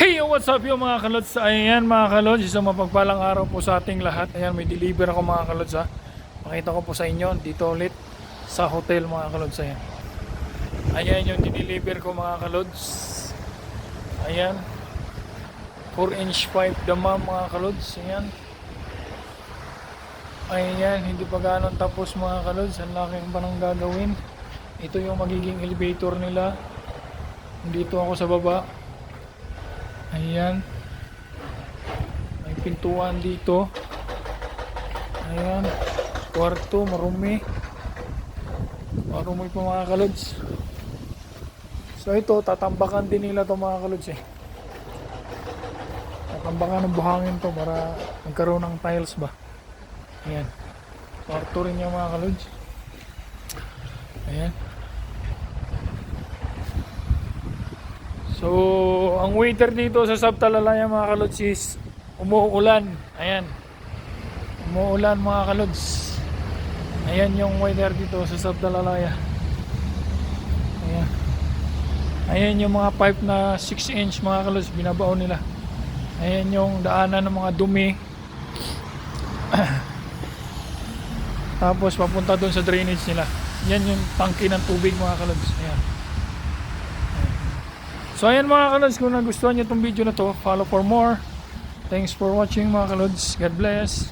Hey, what's up yung mga kalods? Ayan mga kalods, isang mapagpalang araw po sa ating lahat. Ayan, may deliver ako mga kalods ha. Pakita ko po sa inyo dito ulit sa hotel mga kalods. Ayan, ayan yung dineliver ko mga kalods. Ayan, 4-inch pipe dama mga kalods. Ayan, ayan, hindi pa gano'n tapos mga kalods. Ang laking pa nang gagawin. Ito yung magiging elevator nila. Dito ako sa baba. Ayan, may pintuan dito. Ayan, kwarto, marumi pa mga kalods. So ito, tatambakan din nila to mga kalods eh. Tatambakan ng buhangin to para magkaroon ng tiles ba. Ayan, kwarto rin yung mga kalods. Ayan. So, ang weather dito sa Sabtalalaya mga kalods is umuulan. Ayan. Umuulan mga kalods. Ayan yung weather dito sa Sabtalalaya. Ayan. Ayan yung mga pipe na 6-inch mga kalods, binabaon nila. Ayan yung daanan ng mga dumi. Tapos papunta doon sa drainage nila. Yan yung tangke ng tubig mga kalods. Ayan. So ayan mga kalods, kung nagustuhan nyo itong video na to, follow for more. Thanks for watching mga kalods. God bless.